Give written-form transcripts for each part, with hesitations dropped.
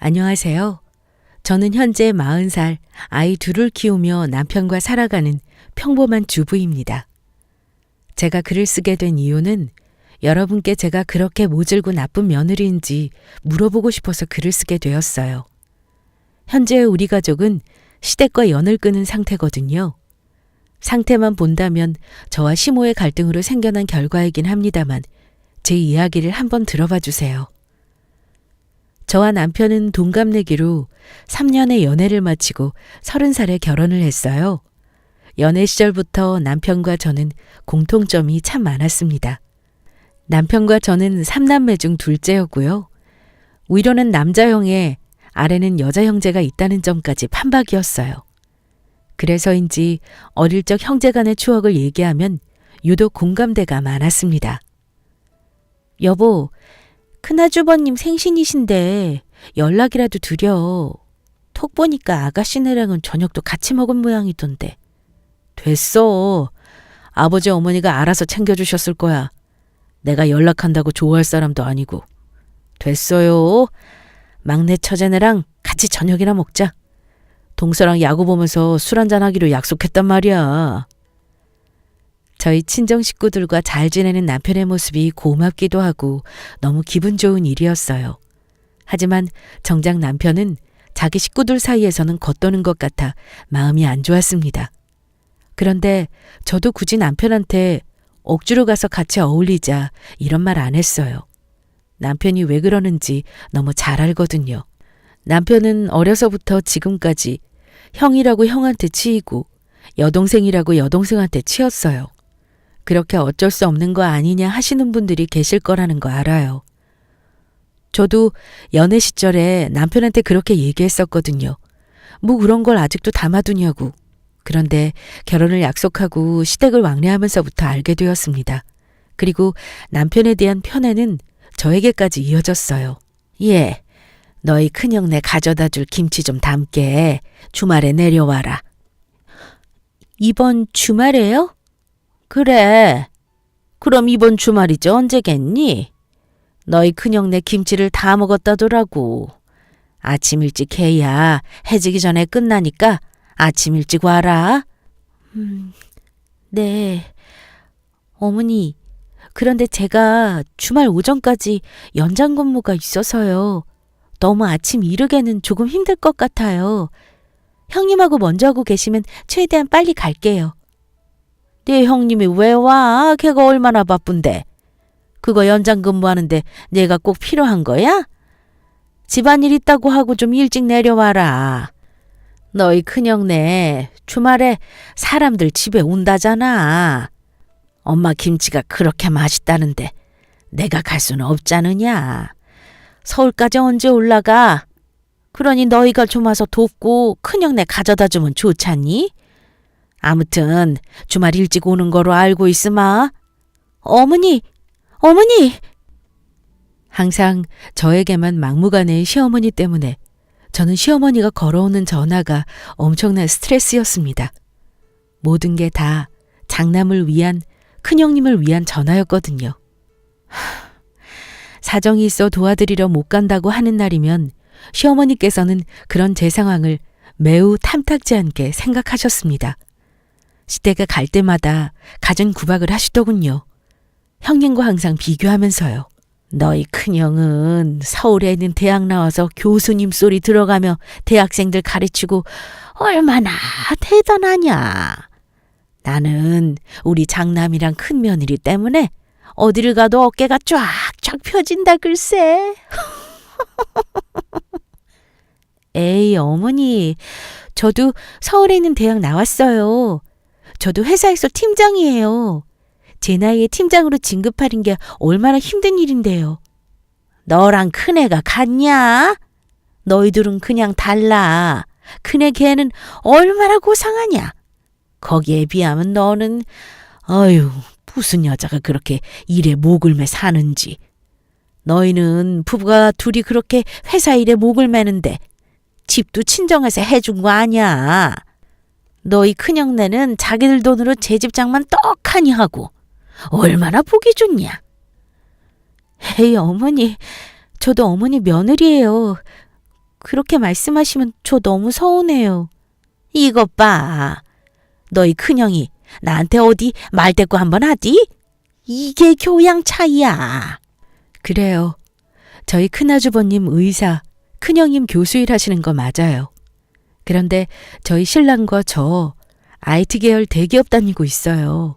안녕하세요. 저는 현재 40살 아이 둘을 키우며 남편과 살아가는 평범한 주부입니다. 제가 글을 쓰게 된 이유는 여러분께 제가 그렇게 모질고 나쁜 며느리인지 물어보고 싶어서 글을 쓰게 되었어요. 현재 우리 가족은 시댁과 연을 끊은 상태거든요. 상태만 본다면 저와 시모의 갈등으로 생겨난 결과이긴 합니다만 제 이야기를 한번 들어봐 주세요. 저와 남편은 동갑내기로 3년의 연애를 마치고 30살에 결혼을 했어요. 연애 시절부터 남편과 저는 공통점이 참 많았습니다. 남편과 저는 3남매 중 둘째였고요. 위로는 남자 형에 아래는 여자 형제가 있다는 점까지 판박이었어요. 그래서인지 어릴 적 형제 간의 추억을 얘기하면 유독 공감대가 많았습니다. 여보, 큰아주버님 생신이신데 연락이라도 드려. 톡 보니까 아가씨네랑은 저녁도 같이 먹은 모양이던데. 됐어. 아버지 어머니가 알아서 챙겨주셨을 거야. 내가 연락한다고 좋아할 사람도 아니고. 됐어요. 막내 처제네랑 같이 저녁이나 먹자. 동서랑 야구 보면서 술 한잔 하기로 약속했단 말이야. 저희 친정 식구들과 잘 지내는 남편의 모습이 고맙기도 하고 너무 기분 좋은 일이었어요. 하지만 정작 남편은 자기 식구들 사이에서는 겉도는 것 같아 마음이 안 좋았습니다. 그런데 저도 굳이 남편한테 억지로 가서 같이 어울리자 이런 말 안 했어요. 남편이 왜 그러는지 너무 잘 알거든요. 남편은 어려서부터 지금까지 형이라고 형한테 치이고 여동생이라고 여동생한테 치였어요. 그렇게 어쩔 수 없는 거 아니냐 하시는 분들이 계실 거라는 거 알아요. 저도 연애 시절에 남편한테 그렇게 얘기했었거든요. 뭐 그런 걸 아직도 담아두냐고. 그런데 결혼을 약속하고 시댁을 왕래하면서부터 알게 되었습니다. 그리고 남편에 대한 편애는 저에게까지 이어졌어요. 예, 너희 큰형네 가져다 줄 김치 좀 담게. 주말에 내려와라. 이번 주말에요? 그래. 그럼 이번 주말이지 언제겠니? 너희 큰형네 김치를 다 먹었다더라고. 아침 일찍 해야 해지기 전에 끝나니까 아침 일찍 와라. 네. 어머니, 그런데 제가 주말 오전까지 연장 근무가 있어서요. 너무 아침 이르게는 조금 힘들 것 같아요. 형님하고 먼저 하고 계시면 최대한 빨리 갈게요. 네 형님이 왜 와? 걔가 얼마나 바쁜데. 그거 연장 근무하는데 내가 꼭 필요한 거야? 집안일 있다고 하고 좀 일찍 내려와라. 너희 큰형네 주말에 사람들 집에 온다잖아. 엄마 김치가 그렇게 맛있다는데 내가 갈 수는 없잖느냐. 서울까지 언제 올라가? 그러니 너희가 좀 와서 돕고 큰형네 가져다 주면 좋잖니? 아무튼 주말 일찍 오는 거로 알고 있으마. 어머니! 항상 저에게만 막무가내의 시어머니 때문에 저는 시어머니가 걸어오는 전화가 엄청난 스트레스였습니다. 모든 게 다 장남을 위한, 큰형님을 위한 전화였거든요. 사정이 있어 도와드리러 못 간다고 하는 날이면 시어머니께서는 그런 제 상황을 매우 탐탁지 않게 생각하셨습니다. 시댁에 갈 때마다 갖은 구박을 하시더군요. 형님과 항상 비교하면서요. 너희 큰형은 서울에 있는 대학 나와서 교수님 소리 들어가며 대학생들 가르치고 얼마나 대단하냐. 나는 우리 장남이랑 큰며느리 때문에 어디를 가도 어깨가 쫙쫙 펴진다 글쎄. 에이 어머니, 저도 서울에 있는 대학 나왔어요. 저도 회사에서 팀장이에요. 제 나이에 팀장으로 진급하는 게 얼마나 힘든 일인데요. 너랑 큰애가 같냐? 너희들은 그냥 달라. 큰애 걔는 얼마나 고상하냐? 거기에 비하면 너는 어휴 무슨 여자가 그렇게 일에 목을 매 사는지. 너희는 부부가 둘이 그렇게 회사 일에 목을 매는데 집도 친정에서 해준 거 아니야. 너희 큰형네는 자기들 돈으로 제 집 장만 떡하니 하고 얼마나 보기 좋냐. 에이 어머니, 저도 어머니 며느리예요. 그렇게 말씀하시면 저 너무 서운해요. 이것 봐. 너희 큰형이 나한테 어디 말대꾸 한번 하디? 이게 교양 차이야. 그래요. 저희 큰아주버님 의사, 큰형님 교수 일 하시는 거 맞아요. 그런데 저희 신랑과 저 IT 계열 대기업 다니고 있어요.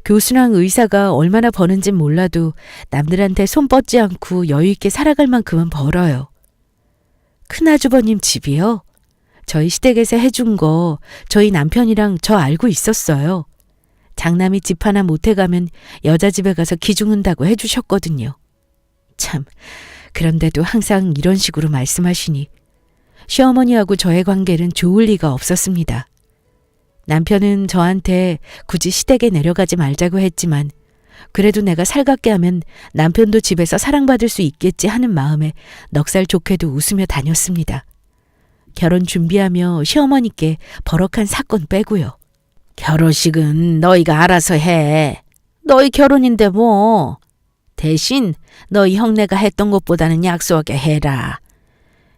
교수랑 의사가 얼마나 버는진 몰라도 남들한테 손 뻗지 않고 여유 있게 살아갈 만큼은 벌어요. 큰아주버님 집이요. 저희 시댁에서 해준 거 저희 남편이랑 저 알고 있었어요. 장남이 집 하나 못해가면 여자 집에 가서 기죽는다고 해주셨거든요. 참, 그런데도 항상 이런 식으로 말씀하시니 시어머니하고 저의 관계는 좋을 리가 없었습니다. 남편은 저한테 굳이 시댁에 내려가지 말자고 했지만 그래도 내가 살갑게 하면 남편도 집에서 사랑받을 수 있겠지 하는 마음에 넉살 좋게도 웃으며 다녔습니다. 결혼 준비하며 시어머니께 버럭한 사건 빼고요. 결혼식은 너희가 알아서 해. 너희 결혼인데 뭐. 대신 너희 형네가 했던 것보다는 약소하게 해라.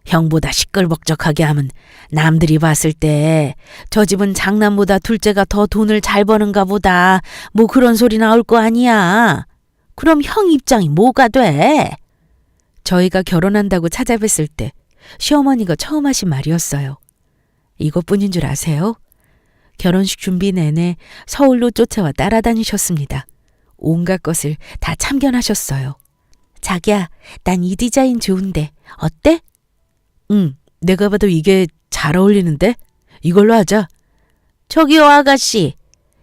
형보다 시끌벅적하게 하면 남들이 봤을 때 저 집은 장남보다 둘째가 더 돈을 잘 버는가 보다 뭐 그런 소리 나올 거 아니야. 그럼 형 입장이 뭐가 돼? 저희가 결혼한다고 찾아뵀을 때 시어머니가 처음 하신 말이었어요. 이것뿐인 줄 아세요? 결혼식 준비 내내 서울로 쫓아와 따라다니셨습니다. 온갖 것을 다 참견하셨어요. 자기야, 난 이 디자인 좋은데 어때? 응, 내가 봐도 이게 잘 어울리는데? 이걸로 하자. 저기요 아가씨,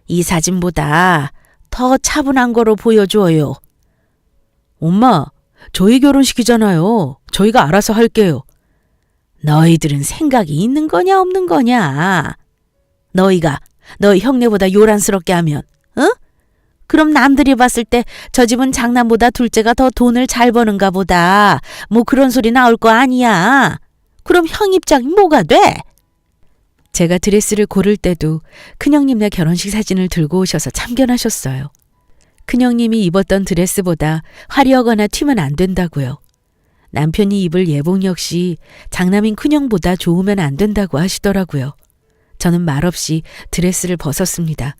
이 사진보다 더 차분한 거로 보여줘요. 엄마, 저희 결혼식이잖아요. 저희가 알아서 할게요. 너희들은 생각이 있는 거냐 없는 거냐? 너희가 너희 형네보다 요란스럽게 하면, 응? 그럼 남들이 봤을 때 저 집은 장남보다 둘째가 더 돈을 잘 버는가 보다 뭐 그런 소리 나올 거 아니야. 그럼 형 입장이 뭐가 돼? 제가 드레스를 고를 때도 큰형님네 결혼식 사진을 들고 오셔서 참견하셨어요. 큰형님이 입었던 드레스보다 화려하거나 튀면 안 된다고요. 남편이 입을 예복 역시 장남인 큰형보다 좋으면 안 된다고 하시더라고요. 저는 말없이 드레스를 벗었습니다.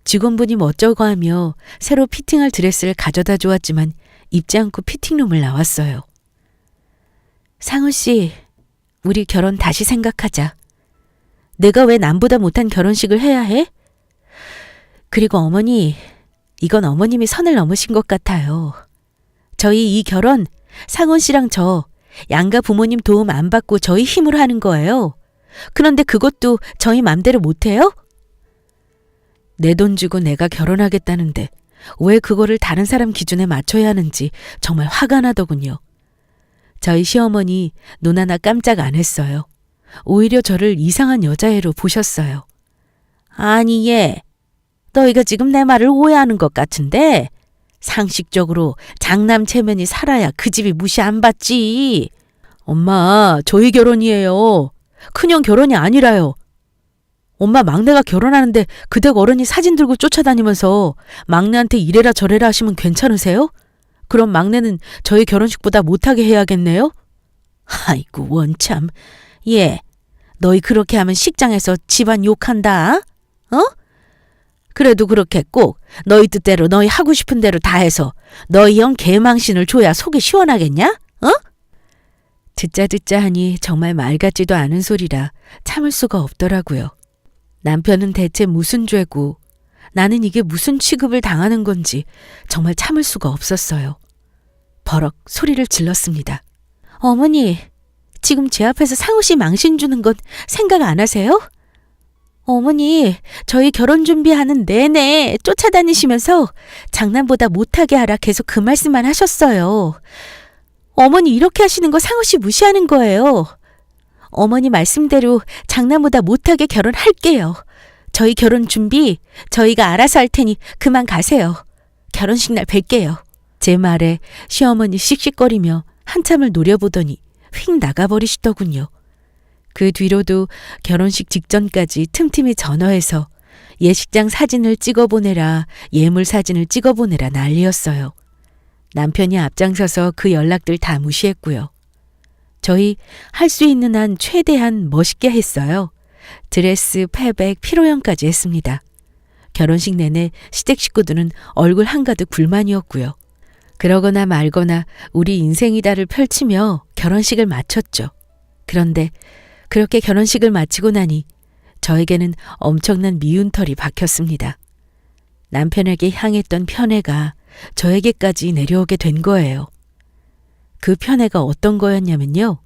직원분이 멋져고 하며 새로 피팅할 드레스를 가져다 주었지만 입지 않고 피팅룸을 나왔어요. 상우 씨, 우리 결혼 다시 생각하자. 내가 왜 남보다 못한 결혼식을 해야 해? 그리고 어머니, 이건 어머님이 선을 넘으신 것 같아요. 저희 이 결혼 상훈 씨랑 저 양가 부모님 도움 안 받고 저희 힘으로 하는 거예요. 그런데 그것도 저희 맘대로 못해요? 내 돈 주고 내가 결혼하겠다는데 왜 그거를 다른 사람 기준에 맞춰야 하는지 정말 화가 나더군요. 저희 시어머니 눈 하나 깜짝 안 했어요. 오히려 저를 이상한 여자애로 보셨어요. 아니 얘, 너희가 지금 내 말을 오해하는 것 같은데 상식적으로 장남 체면이 살아야 그 집이 무시 안 받지. 엄마, 저희 결혼이에요. 큰형 결혼이 아니라요. 엄마, 막내가 결혼하는데 그 댁 어른이 사진 들고 쫓아다니면서 막내한테 이래라 저래라 하시면 괜찮으세요? 그럼 막내는 저희 결혼식보다 못하게 해야겠네요? 아이고 원참. 예, 너희 그렇게 하면 식장에서 집안 욕한다. 어? 그래도 그렇게 꼭 너희 뜻대로 너희 하고 싶은 대로 다 해서 너희 형 개망신을 줘야 속이 시원하겠냐? 어? 듣자 하니 정말 말 같지도 않은 소리라 참을 수가 없더라고요. 남편은 대체 무슨 죄고 나는 이게 무슨 취급을 당하는 건지 정말 참을 수가 없었어요. 버럭 소리를 질렀습니다. 어머니, 지금 제 앞에서 상우 씨 망신 주는 건 생각 안 하세요? 어머니, 저희 결혼 준비하는 내내 쫓아다니시면서 장남보다 못하게 하라 계속 그 말씀만 하셨어요. 어머니 이렇게 하시는 거 상우 씨 무시하는 거예요. 어머니 말씀대로 장남보다 못하게 결혼할게요. 저희 결혼 준비 저희가 알아서 할 테니 그만 가세요. 결혼식 날 뵐게요. 제 말에 시어머니 씩씩거리며 한참을 노려보더니 휙 나가버리시더군요. 그 뒤로도 결혼식 직전까지 틈틈이 전화해서 예식장 사진을 찍어보내라, 예물 사진을 찍어보내라 난리였어요. 남편이 앞장서서 그 연락들 다 무시했고요. 저희 할 수 있는 한 최대한 멋있게 했어요. 드레스, 패백, 피로연까지 했습니다. 결혼식 내내 시댁 식구들은 얼굴 한가득 불만이었고요. 그러거나 말거나 우리 인생이다를 펼치며 결혼식을 마쳤죠. 그런데 그렇게 결혼식을 마치고 나니 저에게는 엄청난 미운털이 박혔습니다. 남편에게 향했던 편애가 저에게까지 내려오게 된 거예요. 그 편애가 어떤 거였냐면요.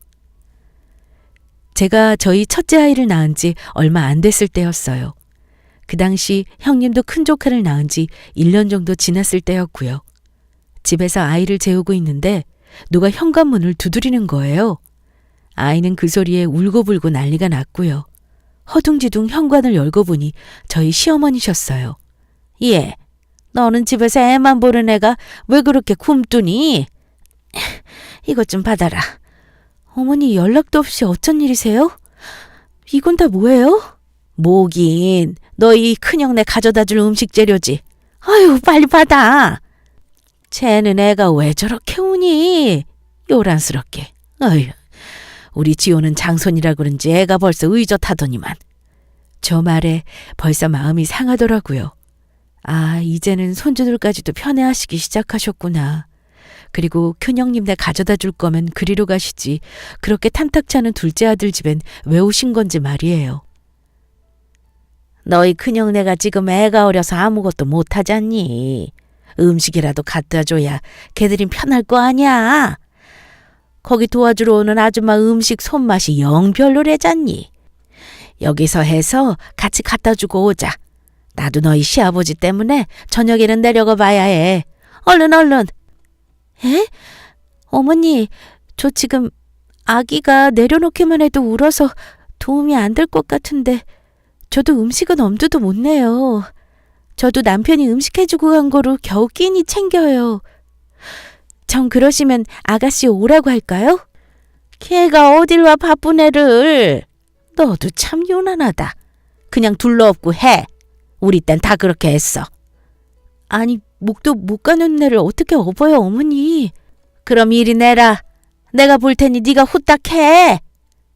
제가 저희 첫째 아이를 낳은 지 얼마 안 됐을 때였어요. 그 당시 형님도 큰 조카를 낳은 지 1년 정도 지났을 때였고요. 집에서 아이를 재우고 있는데 누가 현관문을 두드리는 거예요. 아이는 그 소리에 울고불고 난리가 났고요. 허둥지둥 현관을 열고 보니 저희 시어머니셨어요. 예, 너는 집에서 애만 보는 애가 왜 그렇게 굼뜨니? 이것 좀 받아라. 어머니 연락도 없이 어쩐 일이세요? 이건 다 뭐예요? 뭐긴, 너희 큰형네 가져다 줄 음식 재료지. 아유, 빨리 받아. 쟤는 애가 왜 저렇게 우니? 요란스럽게. 아유, 우리 지호는 장손이라 그런지 애가 벌써 의젓하더니만. 저 말에 벌써 마음이 상하더라고요. 아, 이제는 손주들까지도 편애하시기 시작하셨구나. 그리고 큰형님네 가져다 줄 거면 그리로 가시지. 그렇게 탐탁치 않은 둘째 아들 집엔 왜 오신 건지 말이에요. 너희 큰형네가 지금 애가 어려서 아무것도 못하잖니. 음식이라도 갖다 줘야 걔들이 편할 거 아니야. 거기 도와주러 오는 아줌마 음식 손맛이 영 별로래잖니. 여기서 해서 같이 갖다 주고 오자. 나도 너희 시아버지 때문에 저녁에는 내려가 봐야 해. 얼른 얼른. 에? 어머니, 저 지금 아기가 내려놓기만 해도 울어서 도움이 안 될 것 같은데 저도 음식은 엄두도 못 내요. 저도 남편이 음식 해주고 간 거로 겨우 끼니 챙겨요. 정 그러시면 아가씨 오라고 할까요? 걔가 어딜 와 바쁜 애를. 너도 참 요란하다. 그냥 둘러엎고 해. 우리 땐 다 그렇게 했어. 아니, 목도 못 가는 애를 어떻게 업어요, 어머니. 그럼 이리 내라. 내가 볼 테니 네가 후딱 해.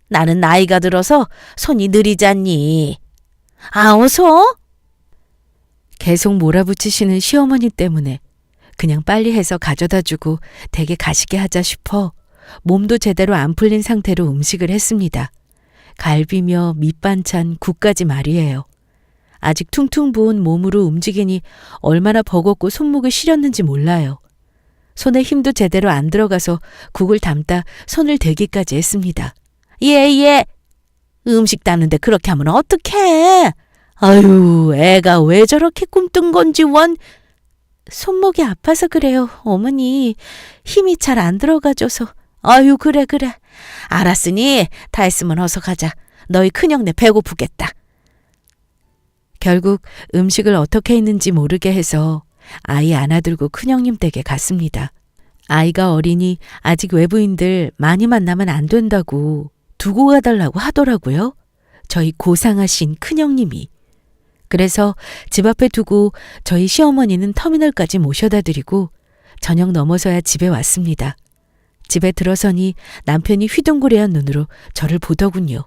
나는 나이가 들어서 손이 느리잖니. 아, 어서? 계속 몰아붙이시는 시어머니 때문에 그냥 빨리 해서 가져다 주고 댁에 가시게 하자 싶어 몸도 제대로 안 풀린 상태로 음식을 했습니다. 갈비며 밑반찬, 국까지 말이에요. 아직 퉁퉁 부은 몸으로 움직이니 얼마나 버겁고 손목이 시렸는지 몰라요. 손에 힘도 제대로 안 들어가서 국을 담다 손을 대기까지 했습니다. 예. 음식 따는데 그렇게 하면 어떡해. 아유, 애가 왜 저렇게 꿈뜬 건지 원. 손목이 아파서 그래요, 어머니. 힘이 잘 안 들어가줘서. 아유, 그래. 알았으니 다 했으면 어서 가자. 너희 큰형네 배고프겠다. 결국 음식을 어떻게 했는지 모르게 해서 아이 안아들고 큰형님 댁에 갔습니다. 아이가 어리니 아직 외부인들 많이 만나면 안 된다고 두고 가달라고 하더라고요. 저희 고상하신 큰형님이. 그래서 집 앞에 두고 저희 시어머니는 터미널까지 모셔다 드리고 저녁 넘어서야 집에 왔습니다. 집에 들어서니 남편이 휘둥그레한 눈으로 저를 보더군요.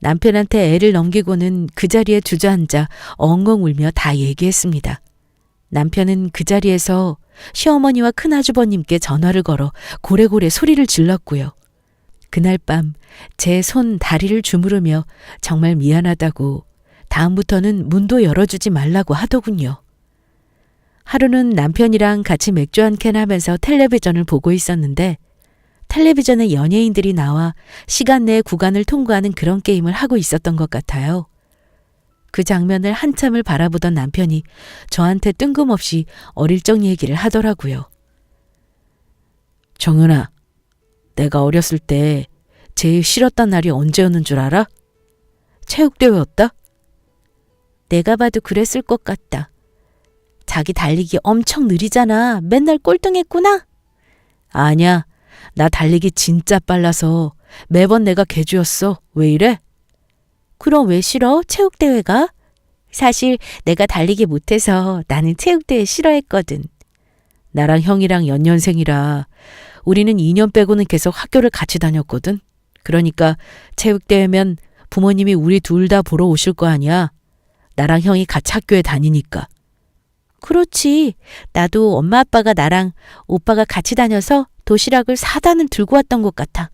남편한테 애를 넘기고는 그 자리에 주저앉아 엉엉 울며 다 얘기했습니다. 남편은 그 자리에서 시어머니와 큰아주버님께 전화를 걸어 고래고래 소리를 질렀고요. 그날 밤 제 손 다리를 주무르며 정말 미안하다고 다음부터는 문도 열어주지 말라고 하더군요. 하루는 남편이랑 같이 맥주 한 캔 하면서 텔레비전을 보고 있었는데 텔레비전에 연예인들이 나와 시간 내에 구간을 통과하는 그런 게임을 하고 있었던 것 같아요. 그 장면을 한참을 바라보던 남편이 저한테 뜬금없이 어릴 적 얘기를 하더라고요. 정연아, 내가 어렸을 때 제일 싫었던 날이 언제였는 줄 알아? 체육대회였다? 내가 봐도 그랬을 것 같다. 자기 달리기 엄청 느리잖아. 맨날 꼴등했구나? 아니야. 나 달리기 진짜 빨라서 매번 내가 개주였어. 왜 이래? 그럼 왜 싫어? 체육대회가? 사실 내가 달리기 못해서 나는 체육대회 싫어했거든. 나랑 형이랑 연년생이라 우리는 2년 빼고는 계속 학교를 같이 다녔거든. 그러니까 체육대회면 부모님이 우리 둘 다 보러 오실 거 아니야. 나랑 형이 같이 학교에 다니니까. 그렇지. 나도 엄마 아빠가 나랑 오빠가 같이 다녀서 도시락을 4단은 들고 왔던 것 같아.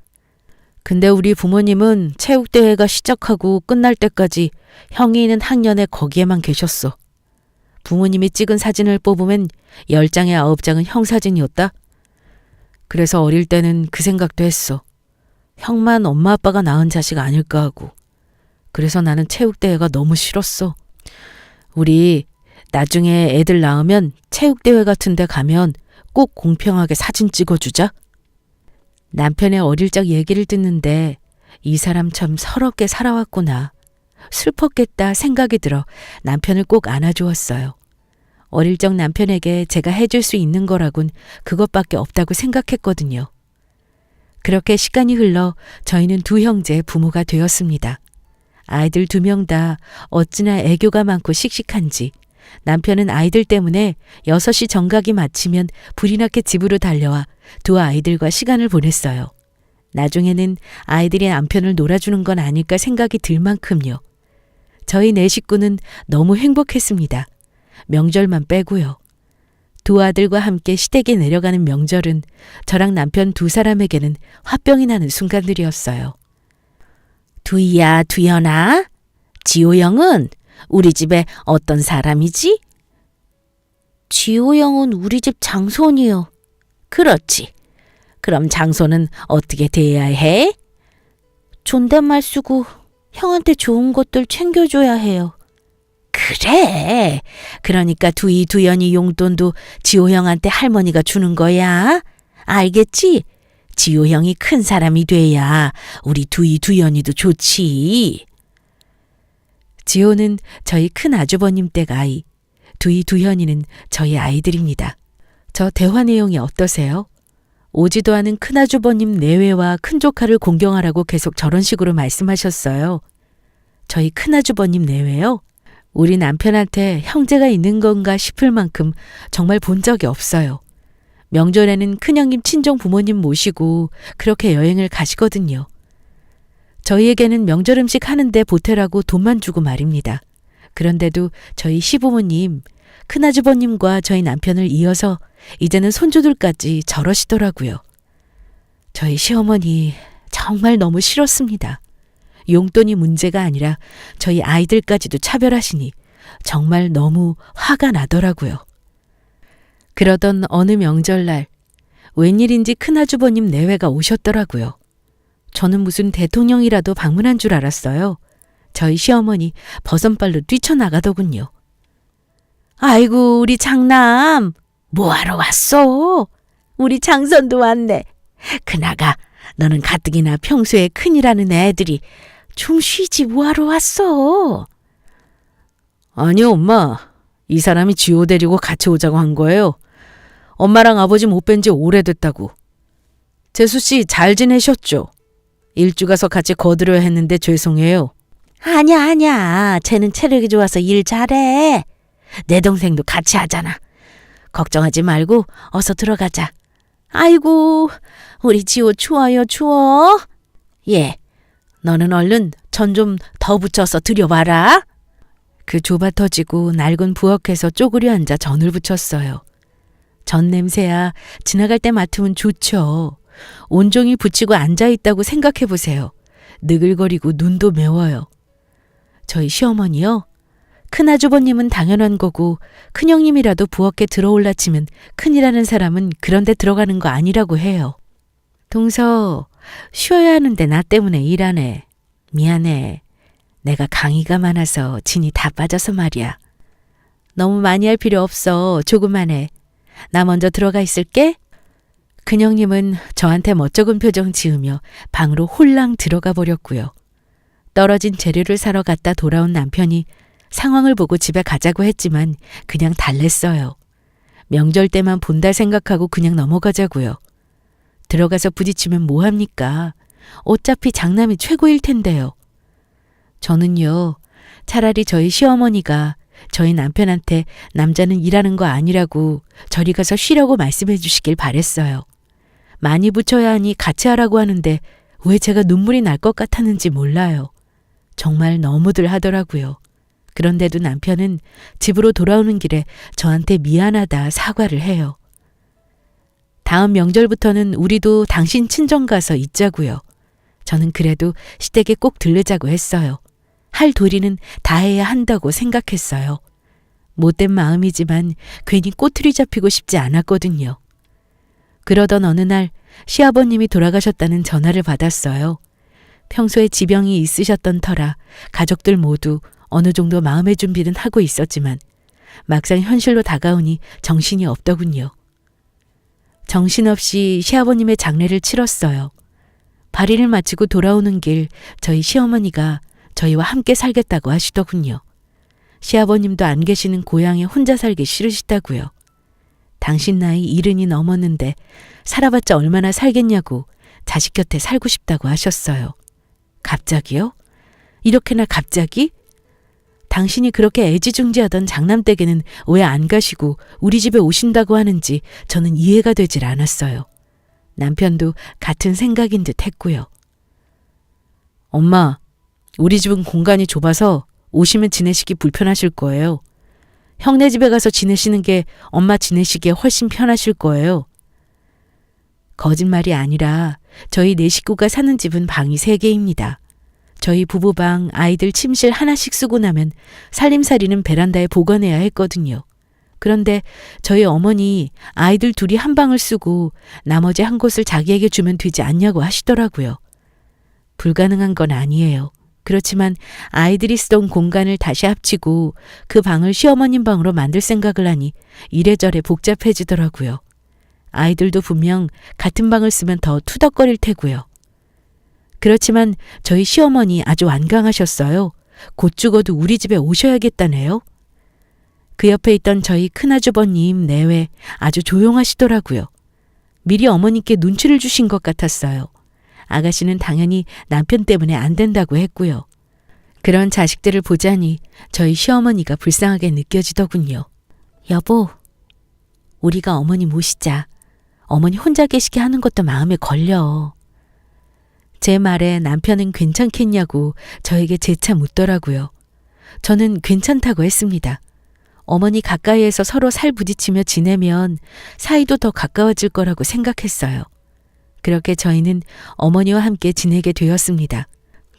근데 우리 부모님은 체육대회가 시작하고 끝날 때까지 형이 있는 학년에 거기에만 계셨어. 부모님이 찍은 사진을 뽑으면 10장에 9장은 형 사진이었다. 그래서 어릴 때는 그 생각도 했어. 형만 엄마 아빠가 낳은 자식 아닐까 하고. 그래서 나는 체육대회가 너무 싫었어. 우리 나중에 애들 낳으면 체육대회 같은 데 가면 꼭 공평하게 사진 찍어주자. 남편의 어릴 적 얘기를 듣는데 이 사람 참 서럽게 살아왔구나. 슬펐겠다 생각이 들어 남편을 꼭 안아주었어요. 어릴 적 남편에게 제가 해줄 수 있는 거라곤 그것밖에 없다고 생각했거든요. 그렇게 시간이 흘러 저희는 두 형제 부모가 되었습니다. 아이들 2명 다 어찌나 애교가 많고 씩씩한지 남편은 아이들 때문에 6시 정각이 마치면 불이 나게 집으로 달려와 두 아이들과 시간을 보냈어요. 나중에는 아이들이 남편을 놀아주는 건 아닐까 생각이 들 만큼요. 저희 4식구는 너무 행복했습니다. 명절만 빼고요. 두 아들과 함께 시댁에 내려가는 명절은 저랑 남편 2사람에게는 화병이 나는 순간들이었어요. 두희야, 두현아, 지호 형은 우리 집에 어떤 사람이지? 지호 형은 우리 집 장손이요. 그렇지. 그럼 장손은 어떻게 대해야 해? 존댓말 쓰고 형한테 좋은 것들 챙겨줘야 해요. 그래. 그러니까 두희, 두현이 용돈도 지호 형한테 할머니가 주는 거야. 알겠지? 지호 형이 큰 사람이 돼야 우리 두희, 두현이도 좋지. 지호는 저희 큰 아주버님 댁 아이, 두희, 두현이는 저희 아이들입니다. 저 대화 내용이 어떠세요? 오지도 않은 큰아주버님 내외와 큰조카를 공경하라고 계속 저런 식으로 말씀하셨어요. 저희 큰아주버님 내외요? 우리 남편한테 형제가 있는 건가 싶을 만큼 정말 본 적이 없어요. 명절에는 큰형님 친정 부모님 모시고 그렇게 여행을 가시거든요. 저희에게는 명절 음식 하는데 보태라고 돈만 주고 말입니다. 그런데도 저희 시부모님, 큰아주버님과 저희 남편을 이어서 이제는 손주들까지 저러시더라고요. 저희 시어머니 정말 너무 싫었습니다. 용돈이 문제가 아니라 저희 아이들까지도 차별하시니 정말 너무 화가 나더라고요. 그러던 어느 명절날 웬일인지 큰아주버님 내외가 오셨더라고요. 저는 무슨 대통령이라도 방문한 줄 알았어요. 저희 시어머니 버선발로 뛰쳐나가더군요. 아이고 우리 장남 뭐하러 왔어? 우리 장선도 왔네. 그나가 너는 가뜩이나 평소에 큰이라는 애들이 좀 쉬지 뭐하러 왔어? 아니 엄마, 이 사람이 지호 데리고 같이 오자고 한 거예요. 엄마랑 아버지 못 뵌 지 오래됐다고. 재수씨 잘 지내셨죠? 일주 가서 같이 거들어야 했는데 죄송해요. 아니야. 쟤는 체력이 좋아서 일 잘해. 내 동생도 같이 하잖아. 걱정하지 말고 어서 들어가자. 아이고 우리 지호 추워요 추워. 예, 너는 얼른 전 좀 더 붙여서 들여봐라. 그 좁아 터지고 낡은 부엌에서 쪼그려 앉아 전을 부쳤어요. 전 냄새야 지나갈 때 맡으면 좋죠. 온종일 붙이고 앉아있다고 생각해보세요. 느글거리고 눈도 매워요. 저희 시어머니요? 큰아주버님은 당연한 거고 큰형님이라도 부엌에 들어올라 치면 큰이라는 사람은 그런 데 들어가는 거 아니라고 해요. 동서, 쉬어야 하는데 나 때문에 일하네. 미안해. 내가 강의가 많아서 진이 다 빠져서 말이야. 너무 많이 할 필요 없어. 조금만 해. 나 먼저 들어가 있을게. 큰형님은 저한테 멋쩍은 표정 지으며 방으로 홀랑 들어가 버렸고요. 떨어진 재료를 사러 갔다 돌아온 남편이 상황을 보고 집에 가자고 했지만 그냥 달랬어요. 명절 때만 본다 생각하고 그냥 넘어가자고요. 들어가서 부딪히면 뭐합니까? 어차피 장남이 최고일 텐데요. 저는요, 차라리 저희 시어머니가 저희 남편한테 남자는 일하는 거 아니라고 저리 가서 쉬라고 말씀해 주시길 바랬어요. 많이 붙여야 하니 같이 하라고 하는데 왜 제가 눈물이 날 것 같았는지 몰라요. 정말 너무들 하더라고요. 그런데도 남편은 집으로 돌아오는 길에 저한테 미안하다 사과를 해요. 다음 명절부터는 우리도 당신 친정 가서 있자고요. 저는 그래도 시댁에 꼭 들르자고 했어요. 할 도리는 다 해야 한다고 생각했어요. 못된 마음이지만 괜히 꼬투리 잡히고 싶지 않았거든요. 그러던 어느 날 시아버님이 돌아가셨다는 전화를 받았어요. 평소에 지병이 있으셨던 터라 가족들 모두 어느 정도 마음의 준비는 하고 있었지만 막상 현실로 다가오니 정신이 없더군요. 정신없이 시아버님의 장례를 치렀어요. 발의를 마치고 돌아오는 길 저희 시어머니가 저희와 함께 살겠다고 하시더군요. 시아버님도 안 계시는 고향에 혼자 살기 싫으시다고요. 당신 나이 70이 넘었는데 살아봤자 얼마나 살겠냐고 자식 곁에 살고 싶다고 하셨어요. 갑자기요? 이렇게나 갑자기? 당신이 그렇게 애지중지하던 장남댁에는 왜 안 가시고 우리 집에 오신다고 하는지 저는 이해가 되질 않았어요. 남편도 같은 생각인 듯 했고요. 엄마, 우리 집은 공간이 좁아서 오시면 지내시기 불편하실 거예요. 형네 집에 가서 지내시는 게 엄마 지내시기에 훨씬 편하실 거예요. 거짓말이 아니라 저희 네 식구가 사는 집은 방이 3개입니다. 저희 부부방 아이들 침실 하나씩 쓰고 나면 살림살이는 베란다에 보관해야 했거든요. 그런데 저희 어머니 아이들 둘이 한 방을 쓰고 나머지 한 곳을 자기에게 주면 되지 않냐고 하시더라고요. 불가능한 건 아니에요. 그렇지만 아이들이 쓰던 공간을 다시 합치고 그 방을 시어머님 방으로 만들 생각을 하니 이래저래 복잡해지더라고요. 아이들도 분명 같은 방을 쓰면 더 투덕거릴 테고요. 그렇지만 저희 시어머니 아주 완강하셨어요. 곧 죽어도 우리 집에 오셔야겠다네요. 그 옆에 있던 저희 큰아주버님 내외 아주 조용하시더라고요. 미리 어머니께 눈치를 주신 것 같았어요. 아가씨는 당연히 남편 때문에 안 된다고 했고요. 그런 자식들을 보자니 저희 시어머니가 불쌍하게 느껴지더군요. 여보, 우리가 어머니 모시자. 어머니 혼자 계시게 하는 것도 마음에 걸려. 제 말에 남편은 괜찮겠냐고 저에게 재차 묻더라고요. 저는 괜찮다고 했습니다. 어머니 가까이에서 서로 살 부딪히며 지내면 사이도 더 가까워질 거라고 생각했어요. 그렇게 저희는 어머니와 함께 지내게 되었습니다.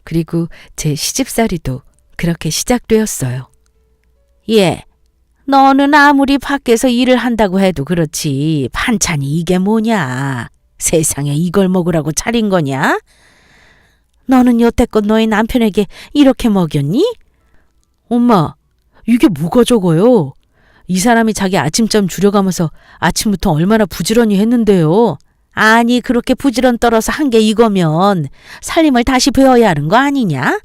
그리고 제 시집살이도 그렇게 시작되었어요. 예, 너는 아무리 밖에서 일을 한다고 해도 그렇지 반찬이 이게 뭐냐? 세상에 이걸 먹으라고 차린 거냐? 너는 여태껏 너희 남편에게 이렇게 먹였니? 엄마, 이게 뭐가 적어요? 이 사람이 자기 아침잠 줄여가면서 아침부터 얼마나 부지런히 했는데요. 아니 그렇게 부지런 떨어서 한 게 이거면 살림을 다시 배워야 하는 거 아니냐?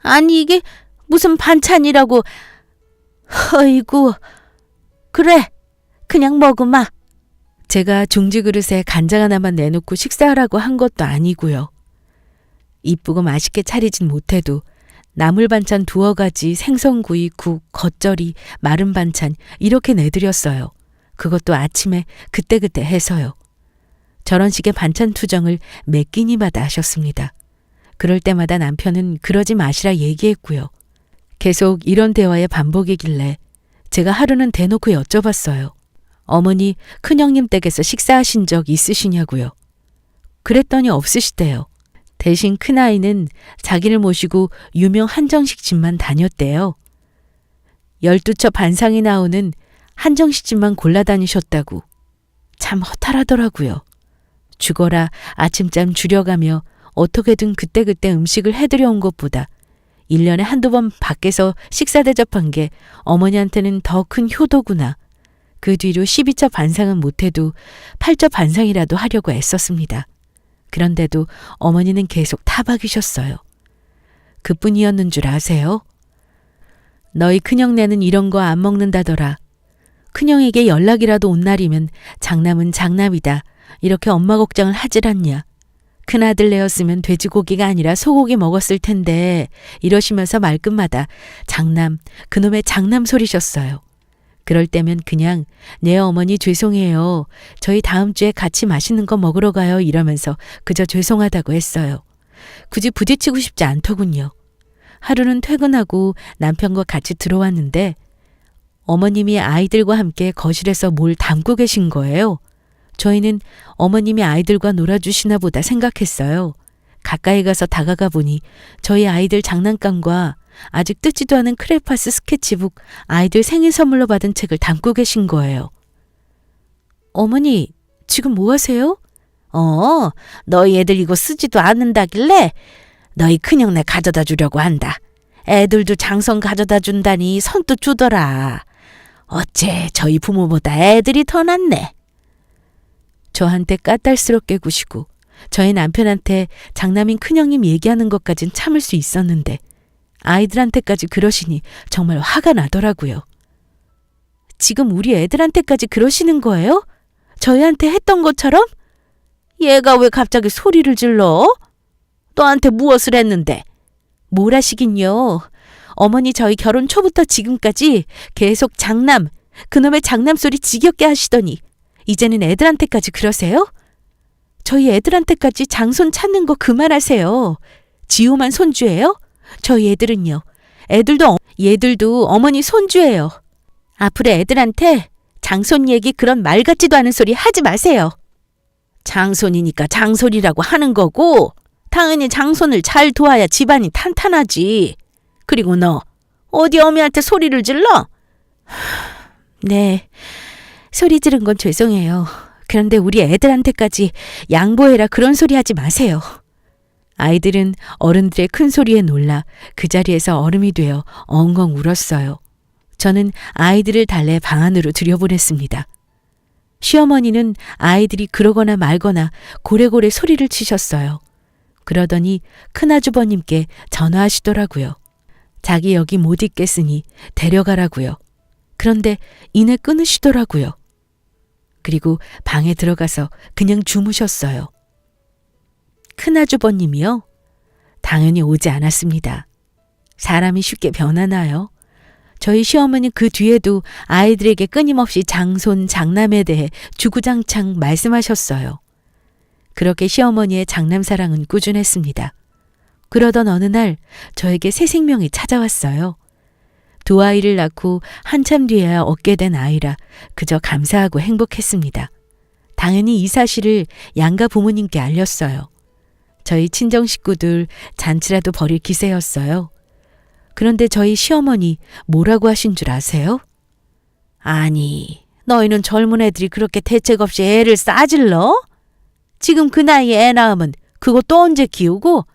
아니 이게 무슨 반찬이라고. 어이구. 그래 그냥 먹으마. 제가 중지 그릇에 간장 하나만 내놓고 식사하라고 한 것도 아니고요. 이쁘고 맛있게 차리진 못해도 나물 반찬 2가지, 생선구이, 국, 겉절이, 마른 반찬 이렇게 내드렸어요. 그것도 아침에 그때그때 해서요. 저런 식의 반찬 투정을 몇 끼니마다 하셨습니다. 그럴 때마다 남편은 그러지 마시라 얘기했고요. 계속 이런 대화의 반복이길래 제가 하루는 대놓고 여쭤봤어요. 어머니 큰형님 댁에서 식사하신 적 있으시냐고요. 그랬더니 없으시대요. 대신 큰아이는 자기를 모시고 유명 한정식 집만 다녔대요. 12첩 반상이 나오는 한정식 집만 골라다니셨다고. 참 허탈하더라고요. 죽어라 아침잠 줄여가며 어떻게든 그때그때 음식을 해드려 온 것보다 1년에 한두 번 밖에서 식사 대접한 게 어머니한테는 더 큰 효도구나. 그 뒤로 12첩 반상은 못해도 8첩 반상이라도 하려고 애썼습니다. 그런데도 어머니는 계속 타박이셨어요. 그뿐이었는 줄 아세요? 너희 큰형네는 이런 거 안 먹는다더라. 큰형에게 연락이라도 온 날이면 장남은 장남이다. 이렇게 엄마 걱정을 하질 않냐. 큰아들내였으면 돼지고기가 아니라 소고기 먹었을 텐데 이러시면서 말끝마다 장남, 그놈의 장남 소리셨어요. 그럴 때면 그냥 네 어머니 죄송해요. 저희 다음 주에 같이 맛있는 거 먹으러 가요 이러면서 그저 죄송하다고 했어요. 굳이 부딪히고 싶지 않더군요. 하루는 퇴근하고 남편과 같이 들어왔는데 어머님이 아이들과 함께 거실에서 뭘 담고 계신 거예요. 저희는 어머님이 아이들과 놀아주시나 보다 생각했어요. 가까이 가서 다가가 보니 저희 아이들 장난감과 아직 뜯지도 않은 크레파스 스케치북, 아이들 생일 선물로 받은 책을 담고 계신 거예요. 어머니, 지금 뭐 하세요? 너희 애들 이거 쓰지도 않는다길래 너희 큰형네 가져다 주려고 한다. 애들도 장son 가져다 준다니 선뜻 주더라. 어째 저희 부모보다 애들이 더 낫네. 저한테 까딸스럽게 구시고 저희 남편한테 장남인 큰형님 얘기하는 것까진 참을 수 있었는데 아이들한테까지 그러시니 정말 화가 나더라고요. 지금 우리 애들한테까지 그러시는 거예요? 저희한테 했던 것처럼? 얘가 왜 갑자기 소리를 질러? 너한테 무엇을 했는데? 뭘 하시긴요. 어머니 저희 결혼 초부터 지금까지 계속 장남, 그놈의 장남 소리 지겹게 하시더니 이제는 애들한테까지 그러세요? 저희 애들한테까지 장손 찾는 거 그만하세요. 지호만 손주예요? 저희 애들은요. 얘들도 어머니 손주예요. 앞으로 애들한테 장손 얘기 그런 말 같지도 않은 소리 하지 마세요. 장손이니까 장손이라고 하는 거고 당연히 장손을 잘 도와야 집안이 탄탄하지. 그리고 너 어디 어미한테 소리를 질러? 네, 소리 지른 건 죄송해요. 그런데 우리 애들한테까지 양보해라 그런 소리 하지 마세요. 아이들은 어른들의 큰 소리에 놀라 그 자리에서 얼음이 되어 엉엉 울었어요. 저는 아이들을 달래 방 안으로 들여보냈습니다. 시어머니는 아이들이 그러거나 말거나 고래고래 소리를 치셨어요. 그러더니 큰아주버님께 전화하시더라고요. 자기 여기 못 있겠으니 데려가라고요. 그런데 이내 끊으시더라고요. 그리고 방에 들어가서 그냥 주무셨어요. 큰아주버님이요? 당연히 오지 않았습니다. 사람이 쉽게 변하나요? 저희 시어머니 그 뒤에도 아이들에게 끊임없이 장손, 장남에 대해 주구장창 말씀하셨어요. 그렇게 시어머니의 장남 사랑은 꾸준했습니다. 그러던 어느 날 저에게 새 생명이 찾아왔어요. 두 아이를 낳고 한참 뒤에야 얻게 된 아이라 그저 감사하고 행복했습니다. 당연히 이 사실을 양가 부모님께 알렸어요. 저희 친정 식구들 잔치라도 벌일 기세였어요. 그런데 저희 시어머니 뭐라고 하신 줄 아세요? 아니, 너희는 젊은 애들이 그렇게 대책 없이 애를 싸질러? 지금 그 나이에 애 낳으면 그것도 언제 키우고?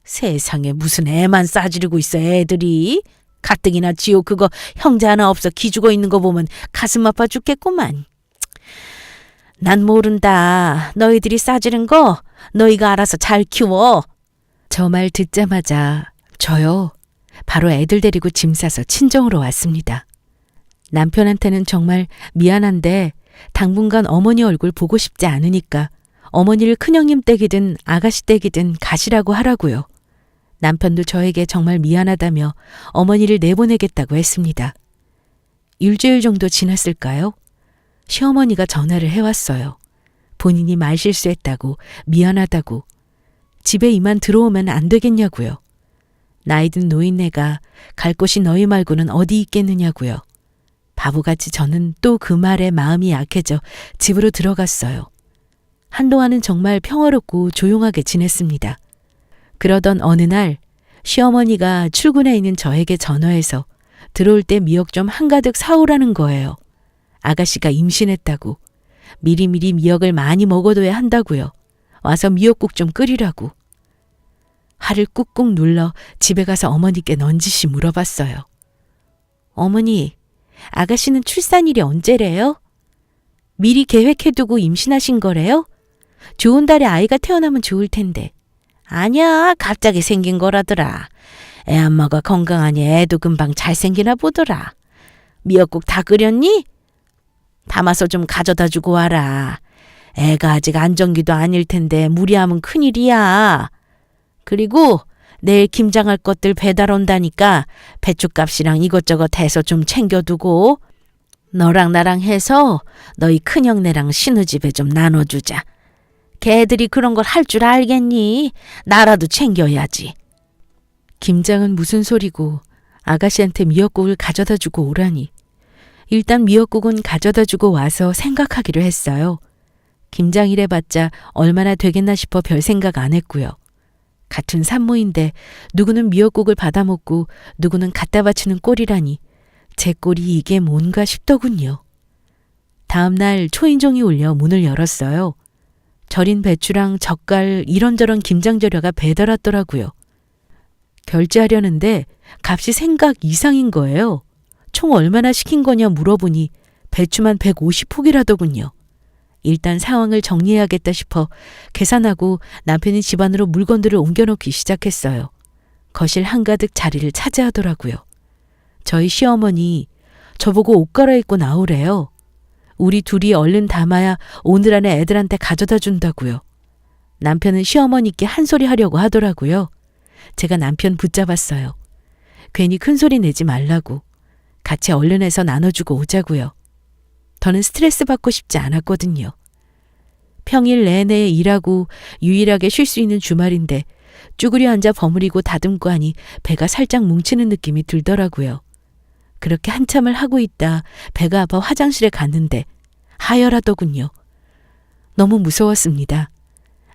세상에 무슨 애만 싸지르고 있어 애들이. 가뜩이나 지호 그거 형제 하나 없어 기죽어 있는 거 보면 가슴 아파 죽겠구만. 난 모른다. 너희들이 싸지른 거 너희가 알아서 잘 키워. 저 말 듣자마자 저요. 바로 애들 데리고 짐 싸서 친정으로 왔습니다. 남편한테는 정말 미안한데 당분간 어머니 얼굴 보고 싶지 않으니까 어머니를 큰형님 댁이든 아가씨 댁이든 가시라고 하라고요. 남편도 저에게 정말 미안하다며 어머니를 내보내겠다고 했습니다. 일주일 정도 지났을까요? 시어머니가 전화를 해왔어요. 본인이 말실수했다고, 미안하다고. 집에 이만 들어오면 안 되겠냐고요. 나이든 노인네가 갈 곳이 너희 말고는 어디 있겠느냐고요. 바보같이 저는 또 그 말에 마음이 약해져 집으로 들어갔어요. 한동안은 정말 평화롭고 조용하게 지냈습니다. 그러던 어느 날 시어머니가 출근해 있는 저에게 전화해서 들어올 때 미역 좀 한가득 사오라는 거예요. 아가씨가 임신했다고. 미리미리 미역을 많이 먹어둬야 한다고요. 와서 미역국 좀 끓이라고. 팔을 꾹꾹 눌러 집에 가서 어머니께 넌지시 물어봤어요. 어머니, 아가씨는 출산일이 언제래요? 미리 계획해두고 임신하신 거래요? 좋은 달에 아이가 태어나면 좋을 텐데. 아니야, 갑자기 생긴 거라더라. 애 엄마가 건강하니 애도 금방 잘생기나 보더라. 미역국 다 끓였니? 담아서 좀 가져다 주고 와라. 애가 아직 안정기도 아닐 텐데 무리하면 큰일이야. 그리고 내일 김장할 것들 배달 온다니까 배추값이랑 이것저것 해서 좀 챙겨두고. 너랑 나랑 해서 너희 큰형네랑 신우집에 좀 나눠주자. 걔들이 그런 걸 할 줄 알겠니? 나라도 챙겨야지. 김장은 무슨 소리고 아가씨한테 미역국을 가져다 주고 오라니. 일단 미역국은 가져다 주고 와서 생각하기로 했어요. 김장이래 봤자 얼마나 되겠나 싶어 별 생각 안 했고요. 같은 산모인데 누구는 미역국을 받아먹고 누구는 갖다 바치는 꼴이라니 제 꼴이 이게 뭔가 싶더군요. 다음 날 초인종이 울려 문을 열었어요. 절인 배추랑 젓갈 이런저런 김장재료가 배달 왔더라고요. 결제하려는데 값이 생각 이상인 거예요. 총 얼마나 시킨 거냐 물어보니 배추만 150포기라더군요. 일단 상황을 정리해야겠다 싶어 계산하고 남편이 집 안으로 물건들을 옮겨놓기 시작했어요. 거실 한가득 자리를 차지하더라고요. 저희 시어머니 저보고 옷 갈아입고 나오래요. 우리 둘이 얼른 담아야 오늘 안에 애들한테 가져다 준다고요. 남편은 시어머니께 한 소리 하려고 하더라고요. 제가 남편 붙잡았어요. 괜히 큰 소리 내지 말라고. 같이 얼른 해서 나눠주고 오자고요. 더는 스트레스 받고 싶지 않았거든요. 평일 내내 일하고 유일하게 쉴 수 있는 주말인데 쭈그려 앉아 버무리고 다듬고 하니 배가 살짝 뭉치는 느낌이 들더라고요. 그렇게 한참을 하고 있다 배가 아파 화장실에 갔는데 하혈하더군요. 너무 무서웠습니다.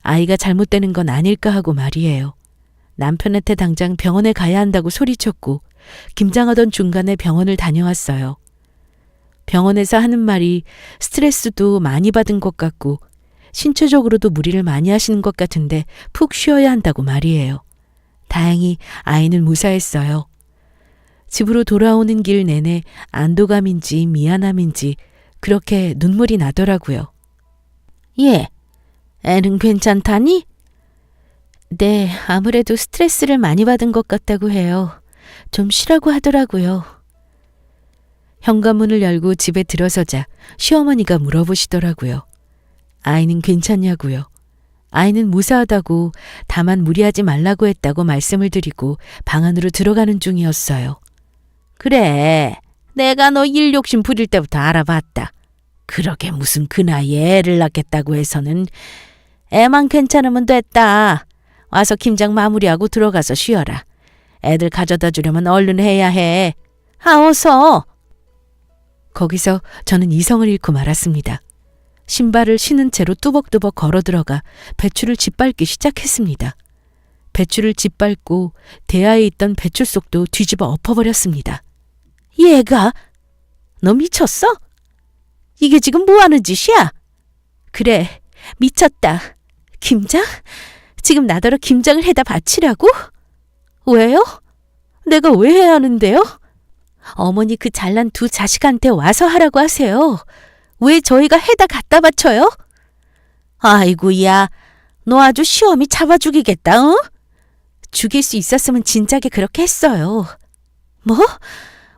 아이가 잘못되는 건 아닐까 하고 말이에요. 남편한테 당장 병원에 가야 한다고 소리쳤고 김장하던 중간에 병원을 다녀왔어요. 병원에서 하는 말이 스트레스도 많이 받은 것 같고 신체적으로도 무리를 많이 하시는 것 같은데 푹 쉬어야 한다고 말이에요. 다행히 아이는 무사했어요. 집으로 돌아오는 길 내내 안도감인지 미안함인지 그렇게 눈물이 나더라고요. 예, 애는 괜찮다니? 네, 아무래도 스트레스를 많이 받은 것 같다고 해요. 좀 쉬라고 하더라고요. 현관문을 열고 집에 들어서자 시어머니가 물어보시더라고요. 아이는 괜찮냐고요. 아이는 무사하다고 다만 무리하지 말라고 했다고 말씀을 드리고 방 안으로 들어가는 중이었어요. 그래, 내가 너 일 욕심 부릴 때부터 알아봤다. 그러게 무슨 그 나이에 애를 낳겠다고 해서는 애만 괜찮으면 됐다. 와서 김장 마무리하고 들어가서 쉬어라. 애들 가져다 주려면 얼른 해야 해. 어서. 거기서 저는 이성을 잃고 말았습니다. 신발을 신은 채로 뚜벅뚜벅 걸어 들어가 배추를 짓밟기 시작했습니다. 배추를 짓밟고 대야에 있던 배추 속도 뒤집어 엎어버렸습니다. 얘가? 너 미쳤어? 이게 지금 뭐하는 짓이야? 그래, 미쳤다. 김장? 지금 나더러 김장을 해다 바치라고? 왜요? 내가 왜 해야 하는데요? 어머니 그 잘난 두 자식한테 와서 하라고 하세요. 왜 저희가 해다 갖다 바쳐요? 아이고야, 너 아주 시험이 잡아 죽이겠다, 응? 죽일 수 있었으면 진작에 그렇게 했어요. 뭐?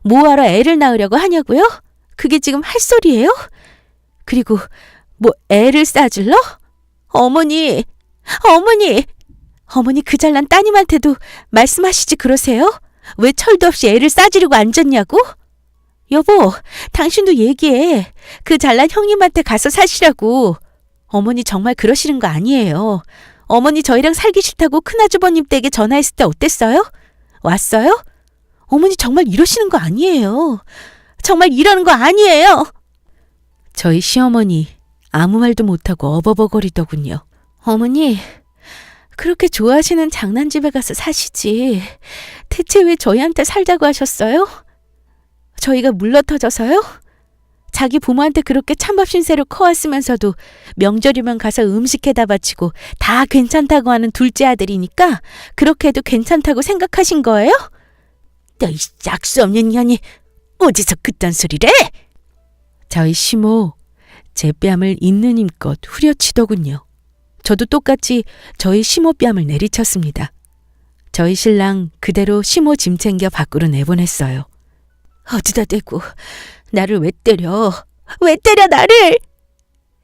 뭐하러 애를 낳으려고 하냐고요? 그게 지금 할 소리예요? 그리고 뭐 애를 싸질러? 어머니 그 잘난 따님한테도 말씀하시지 그러세요? 왜 철도 없이 애를 싸지르고 앉았냐고? 여보, 당신도 얘기해. 그 잘난 형님한테 가서 사시라고. 어머니 정말 그러시는 거 아니에요. 어머니 저희랑 살기 싫다고 큰아주버님 댁에 전화했을 때 어땠어요? 왔어요? 어머니 정말 이러시는 거 아니에요. 정말 이러는 거 아니에요. 저희 시어머니 아무 말도 못하고 어버버거리더군요. 어머니, 그렇게 좋아하시는 장난집에 가서 사시지. 대체 왜 저희한테 살자고 하셨어요? 저희가 물러터져서요? 자기 부모한테 그렇게 찬밥 신세로 커왔으면서도 명절이면 가서 음식 해다 바치고 다 괜찮다고 하는 둘째 아들이니까 그렇게 해도 괜찮다고 생각하신 거예요? 너희 짝수 없는 년이 어디서 그딴 소리를 해? 저희 시모 제 뺨을 있는 힘껏 후려치더군요. 저도 똑같이 저희 시모 뺨을 내리쳤습니다. 저희 신랑 그대로 시모 짐 챙겨 밖으로 내보냈어요. 어디다 대고 나를 왜 때려? 왜 때려 나를?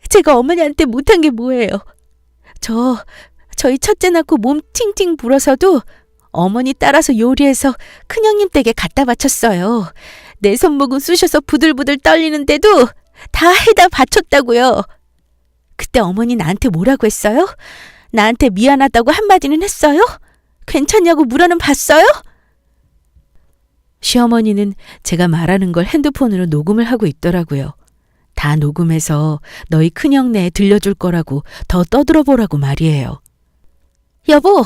제가 어머니한테 못한 게 뭐예요? 저희 첫째 낳고 몸 팅팅 불어서도 어머니 따라서 요리해서 큰형님 댁에 갖다 바쳤어요. 내 손목은 쑤셔서 부들부들 떨리는데도 다 해다 바쳤다고요. 그때 어머니 나한테 뭐라고 했어요? 나한테 미안하다고 한마디는 했어요? 괜찮냐고 물어는 봤어요? 시어머니는 제가 말하는 걸 핸드폰으로 녹음을 하고 있더라고요. 다 녹음해서 너희 큰형네에 들려줄 거라고 더 떠들어보라고 말이에요. 여보,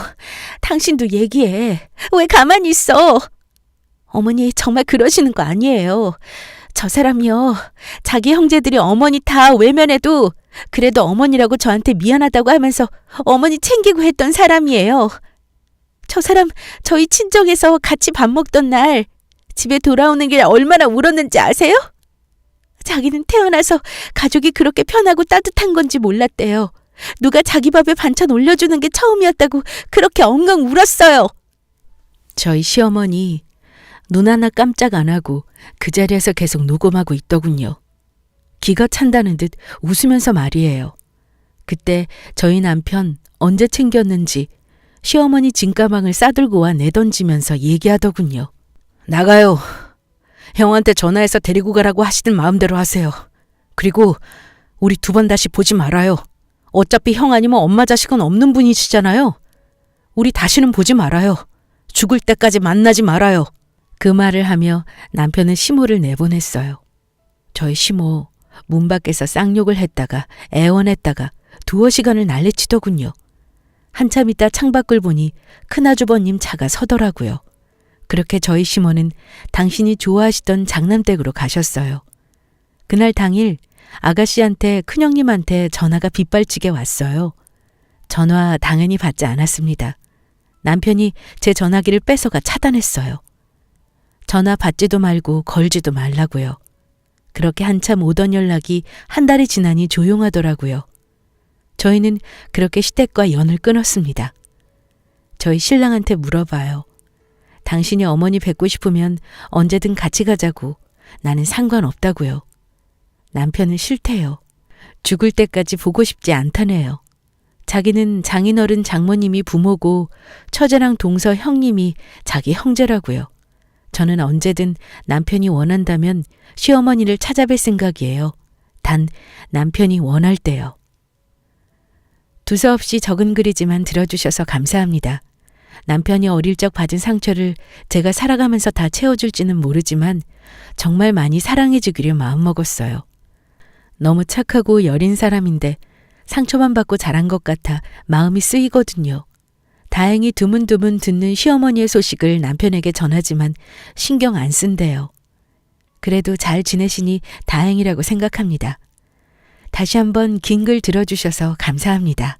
당신도 얘기해. 왜 가만히 있어? 어머니 정말 그러시는 거 아니에요. 저 사람이요. 자기 형제들이 어머니 다 외면해도 그래도 어머니라고 저한테 미안하다고 하면서 어머니 챙기고 했던 사람이에요. 저 사람 저희 친정에서 같이 밥 먹던 날 집에 돌아오는 길 얼마나 울었는지 아세요? 자기는 태어나서 가족이 그렇게 편하고 따뜻한 건지 몰랐대요. 누가 자기 밥에 반찬 올려주는 게 처음이었다고 그렇게 엉엉 울었어요. 저희 시어머니 눈 하나 깜짝 안 하고 그 자리에서 계속 녹음하고 있더군요. 기가 찬다는 듯 웃으면서 말이에요. 그때 저희 남편 언제 챙겼는지 시어머니 짐가방을 싸들고 와 내던지면서 얘기하더군요. 나가요. 형한테 전화해서 데리고 가라고 하시든 마음대로 하세요. 그리고 우리 두 번 다시 보지 말아요. 어차피 형 아니면 엄마 자식은 없는 분이시잖아요. 우리 다시는 보지 말아요. 죽을 때까지 만나지 말아요. 그 말을 하며 남편은 시모를 내보냈어요. 저희 시모 문 밖에서 쌍욕을 했다가 애원했다가 두어 시간을 난리치더군요. 한참 있다 창밖을 보니 큰아주버님 차가 서더라고요. 그렇게 저희 시모는 당신이 좋아하시던 장남댁으로 가셨어요. 그날 당일 아가씨한테 큰형님한테 전화가 빗발치게 왔어요. 전화 당연히 받지 않았습니다. 남편이 제 전화기를 뺏어가 차단했어요. 전화 받지도 말고 걸지도 말라고요. 그렇게 한참 오던 연락이 한 달이 지나니 조용하더라고요. 저희는 그렇게 시댁과 연을 끊었습니다. 저희 신랑한테 물어봐요. 당신이 어머니 뵙고 싶으면 언제든 같이 가자고. 나는 상관없다고요. 남편은 싫대요. 죽을 때까지 보고 싶지 않다네요. 자기는 장인어른 장모님이 부모고 처제랑 동서 형님이 자기 형제라고요. 저는 언제든 남편이 원한다면 시어머니를 찾아뵐 생각이에요. 단 남편이 원할 때요. 두서없이 적은 글이지만 들어주셔서 감사합니다. 남편이 어릴 적 받은 상처를 제가 살아가면서 다 채워줄지는 모르지만 정말 많이 사랑해주기를 마음먹었어요. 너무 착하고 여린 사람인데 상처만 받고 자란 것 같아 마음이 쓰이거든요. 다행히 드문드문 듣는 시어머니의 소식을 남편에게 전하지만 신경 안 쓴대요. 그래도 잘 지내시니 다행이라고 생각합니다. 다시 한번 긴 글 들어주셔서 감사합니다.